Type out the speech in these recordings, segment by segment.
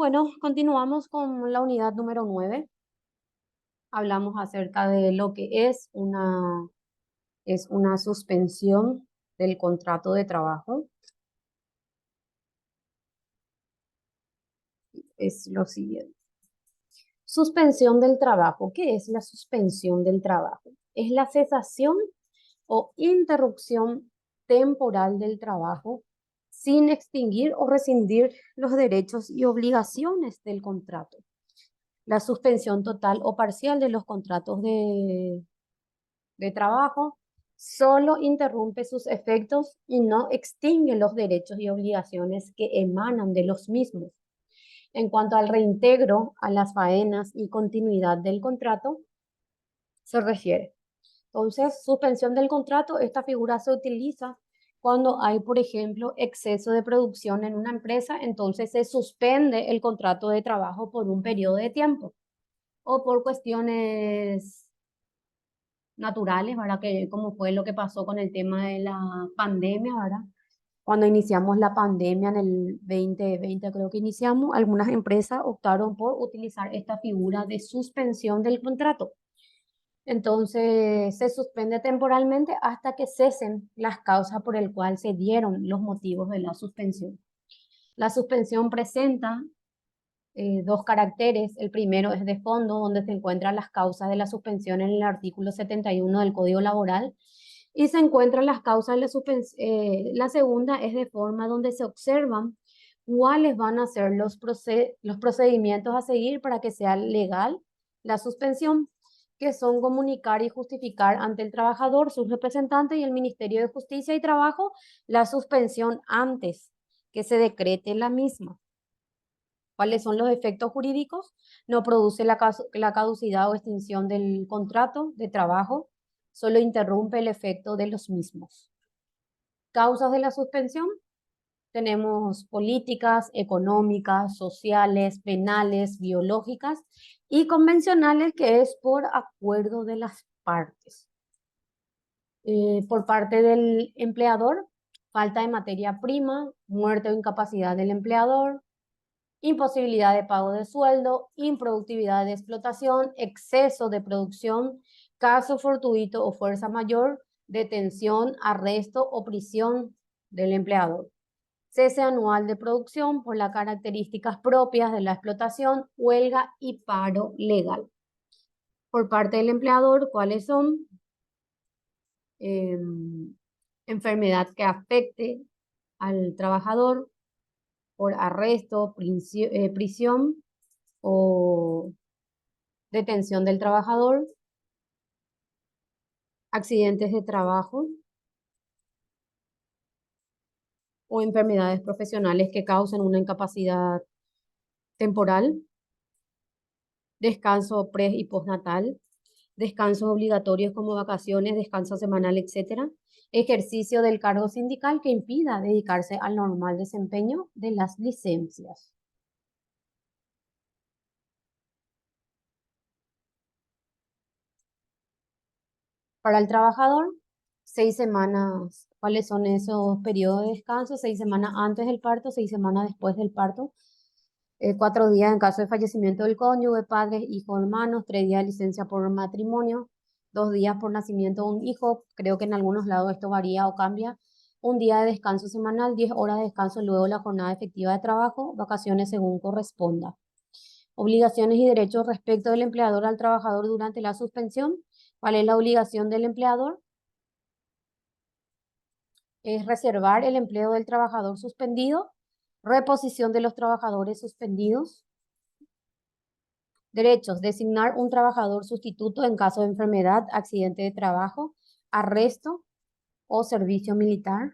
Bueno, continuamos con la unidad número 9. Hablamos acerca de lo que es una suspensión del contrato de trabajo. Es lo siguiente. Suspensión del trabajo. ¿Qué es la suspensión del trabajo? Es la cesación o interrupción temporal del trabajo sin extinguir o rescindir los derechos y obligaciones del contrato. La suspensión total o parcial de los contratos de trabajo solo interrumpe sus efectos y no extingue los derechos y obligaciones que emanan de los mismos. En cuanto al reintegro a las faenas y continuidad del contrato, se refiere. Entonces, suspensión del contrato, esta figura se utiliza cuando hay, por ejemplo, exceso de producción en una empresa, entonces se suspende el contrato de trabajo por un periodo de tiempo o por cuestiones naturales, ¿verdad? Que como fue lo que pasó con el tema de la pandemia, ¿verdad? Cuando iniciamos la pandemia en el 2020, creo que iniciamos, algunas empresas optaron por utilizar esta figura de suspensión del contrato. Entonces, se suspende temporalmente hasta que cesen las causas por el cual se dieron los motivos de la suspensión. La suspensión presenta dos caracteres. El primero es de fondo, donde se encuentran las causas de la suspensión en el artículo 71 del Código Laboral, y se encuentran las causas de la suspensión. La segunda es de forma, donde se observan cuáles van a ser los procedimientos a seguir para que sea legal la suspensión, que son comunicar y justificar ante el trabajador, sus representantes y el Ministerio de Justicia y Trabajo la suspensión antes que se decrete la misma. ¿Cuáles son los efectos jurídicos? No produce la caducidad o extinción del contrato de trabajo, solo interrumpe el efecto de los mismos. Causas de la suspensión. Tenemos políticas, económicas, sociales, penales, biológicas y convencionales, que es por acuerdo de las partes. Por parte del empleador, falta de materia prima, muerte o incapacidad del empleador, imposibilidad de pago de sueldo, improductividad de explotación, exceso de producción, caso fortuito o fuerza mayor, detención, arresto o prisión del empleador. Cese anual de producción por las características propias de la explotación, huelga y paro legal. Por parte del empleador, ¿cuáles son? Enfermedad que afecte al trabajador, por arresto, prisión o detención del trabajador, accidentes de trabajo o enfermedades profesionales que causen una incapacidad temporal, descanso pre y postnatal, descansos obligatorios como vacaciones, descanso semanal, etcétera, ejercicio del cargo sindical que impida dedicarse al normal desempeño de las licencias. Para el trabajador, 6 semanas. ¿Cuáles son esos periodos de descanso? 6 semanas antes del parto, 6 semanas después del parto. 4 días en caso de fallecimiento del cónyuge, padres, hijos, hermanos. 3 días de licencia por matrimonio. 2 días por nacimiento de un hijo. Creo que en algunos lados esto varía o cambia. Un día de descanso semanal, 10 horas de descanso luego de la jornada efectiva de trabajo, vacaciones según corresponda. Obligaciones y derechos respecto del empleador al trabajador durante la suspensión. ¿Cuál es la obligación del empleador? Es reservar el empleo del trabajador suspendido, reposición de los trabajadores suspendidos. Derechos: designar un trabajador sustituto en caso de enfermedad, accidente de trabajo, arresto o servicio militar.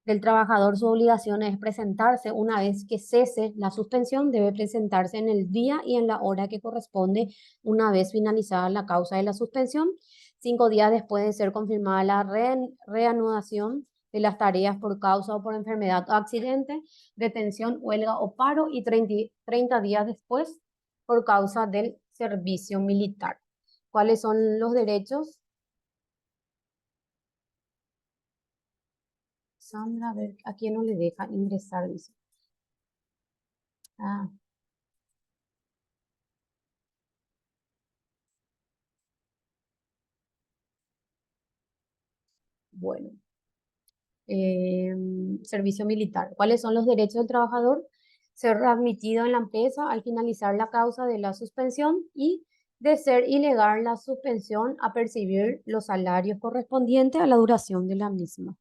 Del trabajador, su obligación es presentarse una vez que cese la suspensión, debe presentarse en el día y en la hora que corresponde una vez finalizada la causa de la suspensión. 5 días después de ser confirmada la reanudación de las tareas por causa o por enfermedad o accidente, detención, huelga o paro, y 30 días después por causa del servicio militar. ¿Cuáles son los derechos? Sandra, a ver, ¿a quién no le deja ingresar? Dice. Ah, bueno. Servicio militar. ¿Cuáles son los derechos del trabajador? Ser readmitido en la empresa al finalizar la causa de la suspensión y de ser ilegal la suspensión a percibir los salarios correspondientes a la duración de la misma.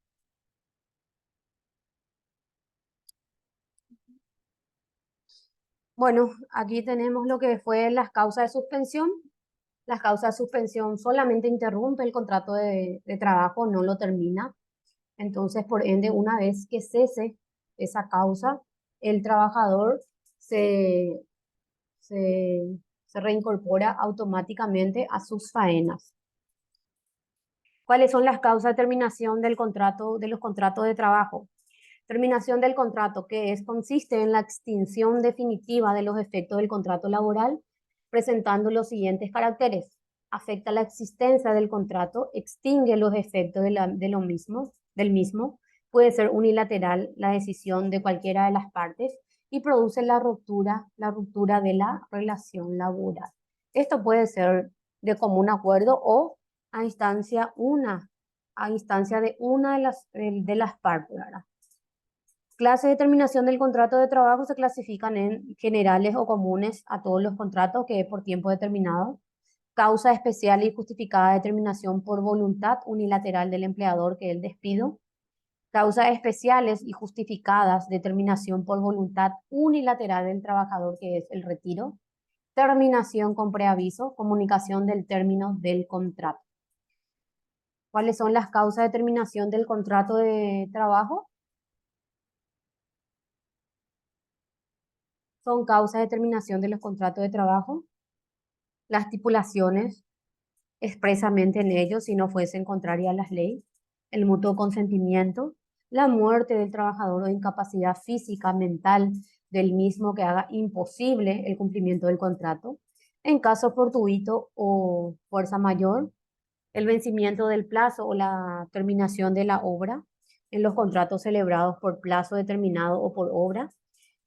Bueno, aquí tenemos lo que fue las causas de suspensión. Las causas de suspensión solamente interrumpe el contrato de trabajo, no lo termina. Entonces, por ende, una vez que cese esa causa, el trabajador se, se, se reincorpora automáticamente a sus faenas. ¿Cuáles son las causas de terminación del contrato, de los contratos de trabajo? Terminación del contrato, que consiste en la extinción definitiva de los efectos del contrato laboral, presentando los siguientes caracteres. Afecta la existencia del contrato, extingue los efectos del mismo, puede ser unilateral la decisión de cualquiera de las partes y produce la ruptura de la relación laboral. Esto puede ser de común acuerdo o a a instancia de una de las partes, ¿verdad? Clases de terminación del contrato de trabajo se clasifican en generales o comunes a todos los contratos, que es por tiempo determinado. Causa especial y justificada de terminación por voluntad unilateral del empleador, que es el despido. Causas especiales y justificadas de terminación por voluntad unilateral del trabajador, que es el retiro. Terminación con preaviso, comunicación del término del contrato. ¿Cuáles son las causas de terminación del contrato de trabajo? Son causas de terminación de los contratos de trabajo, las estipulaciones expresamente en ellos si no fuesen contrarias a las leyes, el mutuo consentimiento, la muerte del trabajador o incapacidad física, mental del mismo que haga imposible el cumplimiento del contrato, en caso fortuito o fuerza mayor, el vencimiento del plazo o la terminación de la obra en los contratos celebrados por plazo determinado o por obra,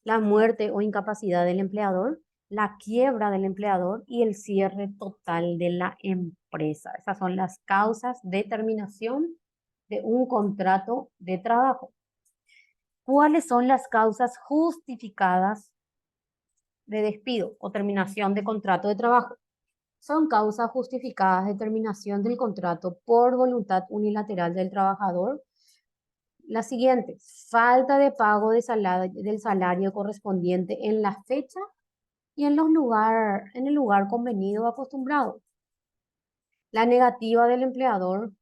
la muerte o incapacidad del empleador, la quiebra del empleador y el cierre total de la empresa. Esas son las causas de terminación de un contrato de trabajo. ¿Cuáles son las causas justificadas de despido o terminación de contrato de trabajo? Son causas justificadas de terminación del contrato por voluntad unilateral del trabajador. La siguiente, falta de pago del salario correspondiente en la fecha y en el lugar convenido o acostumbrado. La negativa del empleador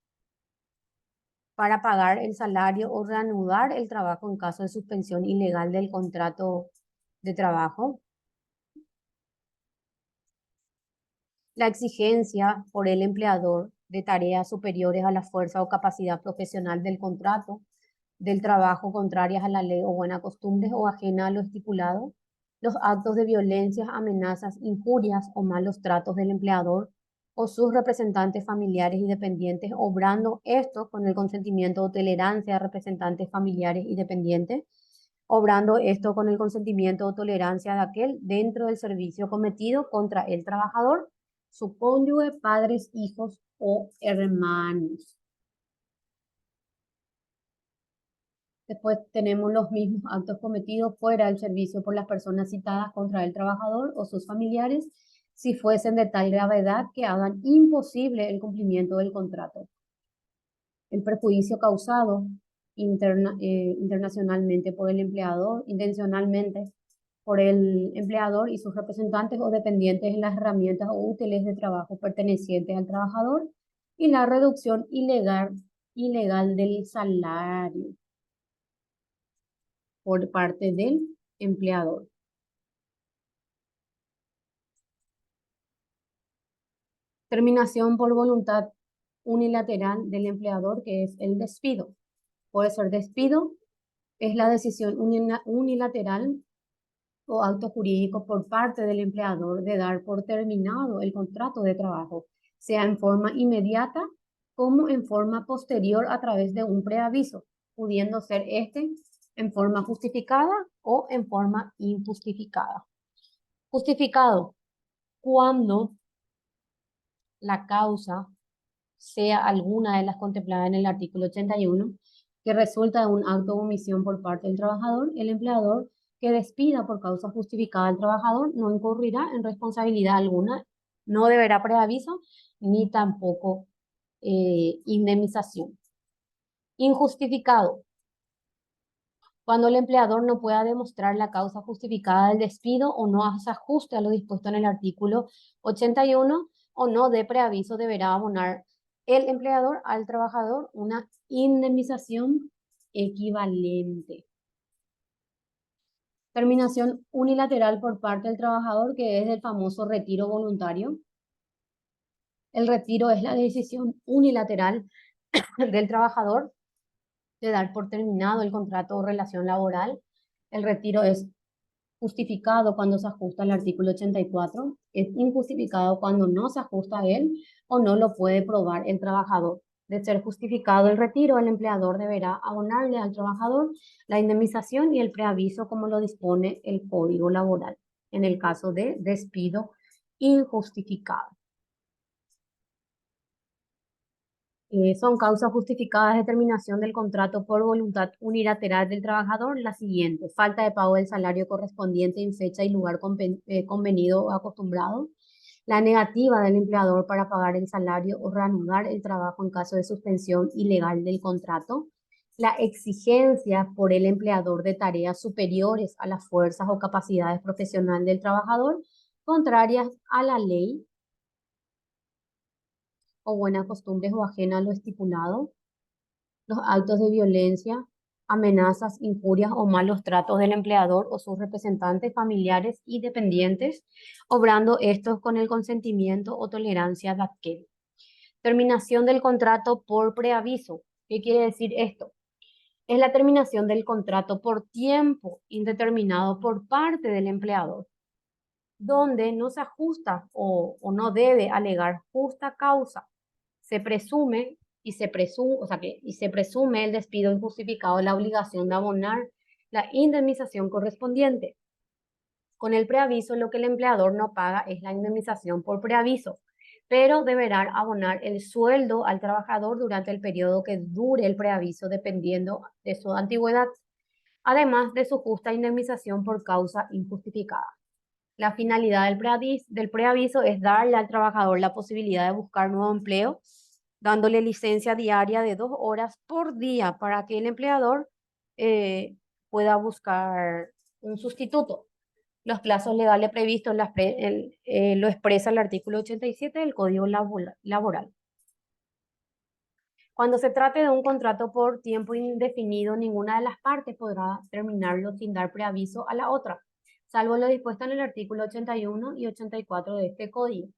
para pagar el salario o reanudar el trabajo en caso de suspensión ilegal del contrato de trabajo. La exigencia por el empleador de tareas superiores a la fuerza o capacidad profesional del contrato del trabajo contrarias a la ley o buena costumbre o ajena a lo estipulado, los actos de violencia, amenazas, injurias o malos tratos del empleador o sus representantes familiares y dependientes, obrando esto con el consentimiento o tolerancia de representantes familiares y dependientes, obrando esto con el consentimiento o tolerancia de aquel dentro del servicio cometido contra el trabajador, su cónyuge, padres, hijos o hermanos. Después tenemos los mismos actos cometidos fuera del servicio por las personas citadas contra el trabajador o sus familiares, si fuesen de tal gravedad que hagan imposible el cumplimiento del contrato. El perjuicio causado internacionalmente por el empleador, intencionalmente por el empleador y sus representantes o dependientes en las herramientas o útiles de trabajo pertenecientes al trabajador y la reducción ilegal del salario por parte del empleador. Terminación por voluntad unilateral del empleador, que es el despido. Puede ser despido, es la decisión unilateral o acto jurídico por parte del empleador de dar por terminado el contrato de trabajo, sea en forma inmediata como en forma posterior a través de un preaviso, pudiendo ser este en forma justificada o en forma injustificada. Justificado, cuando la causa sea alguna de las contempladas en el artículo 81, que resulta de un acto de omisión por parte del trabajador, el empleador que despida por causa justificada al trabajador no incurrirá en responsabilidad alguna, no deberá preaviso ni tampoco indemnización. Injustificado, cuando el empleador no pueda demostrar la causa justificada del despido o no se ajuste a lo dispuesto en el artículo 81 o no dé preaviso, deberá abonar el empleador al trabajador una indemnización equivalente. Terminación unilateral por parte del trabajador, que es el famoso retiro voluntario. El retiro es la decisión unilateral del trabajador de dar por terminado el contrato o relación laboral. El retiro es justificado cuando se ajusta al artículo 84, es injustificado cuando no se ajusta a él o no lo puede probar el trabajador. De ser justificado el retiro, el empleador deberá abonarle al trabajador la indemnización y el preaviso como lo dispone el Código Laboral, en el caso de despido injustificado. Son causas justificadas de terminación del contrato por voluntad unilateral del trabajador las siguientes: falta de pago del salario correspondiente en fecha y lugar convenido o acostumbrado, la negativa del empleador para pagar el salario o reanudar el trabajo en caso de suspensión ilegal del contrato, la exigencia por el empleador de tareas superiores a las fuerzas o capacidades profesionales del trabajador, contrarias a la ley o buenas costumbres o ajena a lo estipulado, los actos de violencia, amenazas, injurias o malos tratos del empleador o sus representantes familiares y dependientes, obrando estos con el consentimiento o tolerancia de aquel. Terminación del contrato por preaviso. ¿Qué quiere decir esto? Es la terminación del contrato por tiempo indeterminado por parte del empleador, donde no se ajusta o no debe alegar justa causa. Se presume y se presume el despido injustificado, la obligación de abonar la indemnización correspondiente. Con el preaviso, lo que el empleador no paga es la indemnización por preaviso, pero deberá abonar el sueldo al trabajador durante el periodo que dure el preaviso, dependiendo de su antigüedad, además de su justa indemnización por causa injustificada. La finalidad del preaviso es darle al trabajador la posibilidad de buscar nuevo empleo, dándole licencia diaria de 2 horas por día para que el empleador eh, pueda buscar un sustituto. Los plazos legales previstos lo expresa el artículo 87 del Código Laboral. Cuando se trate de un contrato por tiempo indefinido, ninguna de las partes podrá terminarlo sin dar preaviso a la otra, salvo lo dispuesto en el artículo 81 y 84 de este código.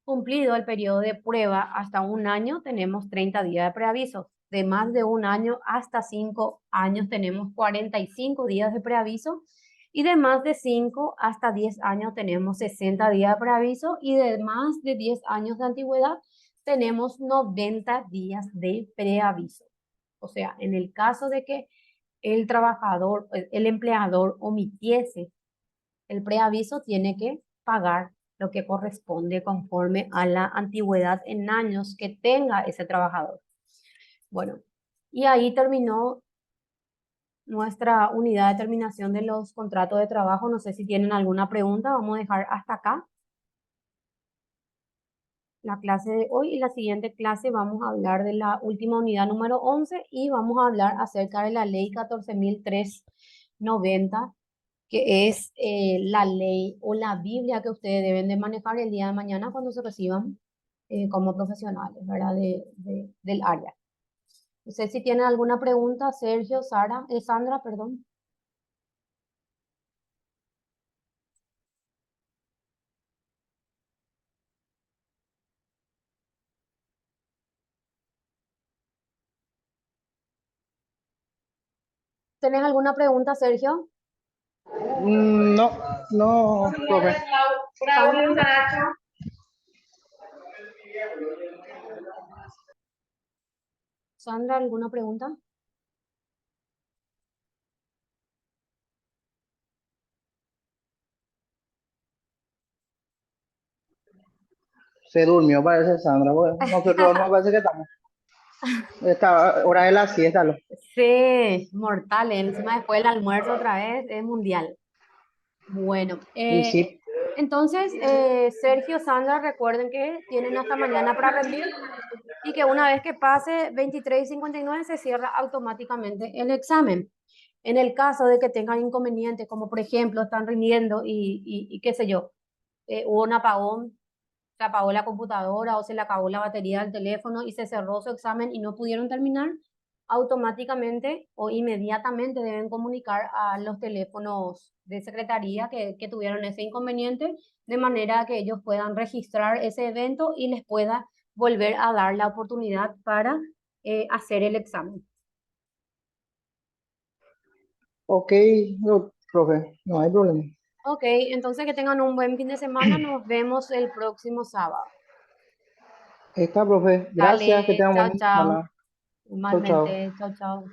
Cumplido el periodo de prueba hasta un año, tenemos 30 días de preaviso. De más de un año hasta 5 años tenemos 45 días de preaviso. Y de más de 5 hasta 10 años tenemos 60 días de preaviso. Y de más de 10 años de antigüedad tenemos 90 días de preaviso. O sea, en el caso de que el trabajador, el empleador omitiese el preaviso, tiene que pagar lo que corresponde conforme a la antigüedad en años que tenga ese trabajador. Bueno, y ahí terminó nuestra unidad de terminación de los contratos de trabajo. No sé si tienen alguna pregunta, vamos a dejar hasta acá la clase de hoy, y la siguiente clase vamos a hablar de la última unidad número 11 y vamos a hablar acerca de la ley 14.390, que es la ley o la Biblia que ustedes deben de manejar el día de mañana cuando se reciban como profesionales, ¿verdad? Del área. No sé si tienen alguna pregunta, Sergio, Sandra, perdón. ¿Tenés alguna pregunta, Sergio? No, no, profe. Sandra, Sandra, ¿alguna pregunta? Se durmió, parece Sandra, porque nosotros no parece que estamos. Esta hora de la siesta, Sí, mortal, encima después del almuerzo otra vez, es mundial. Bueno, y sí, entonces, Sergio, Sandra, recuerden que tienen hasta mañana para rendir y que una vez que pase 23:59 se cierra automáticamente el examen. En el caso de que tengan inconvenientes, como por ejemplo están rindiendo y qué sé yo, hubo un apagón, se apagó la computadora o se le acabó la batería del teléfono y se cerró su examen y no pudieron terminar, automáticamente o inmediatamente deben comunicar a los teléfonos de secretaría que tuvieron ese inconveniente, de manera que ellos puedan registrar ese evento y les pueda volver a dar la oportunidad para hacer el examen. ok, no, profe, no hay problema. Ok, entonces que tengan un buen fin de semana. Nos vemos el próximo sábado. Está, profe, gracias, que Dale, tengan buen chao, fin de chao. semana. Chau, chau. Igualmente, chao, chao.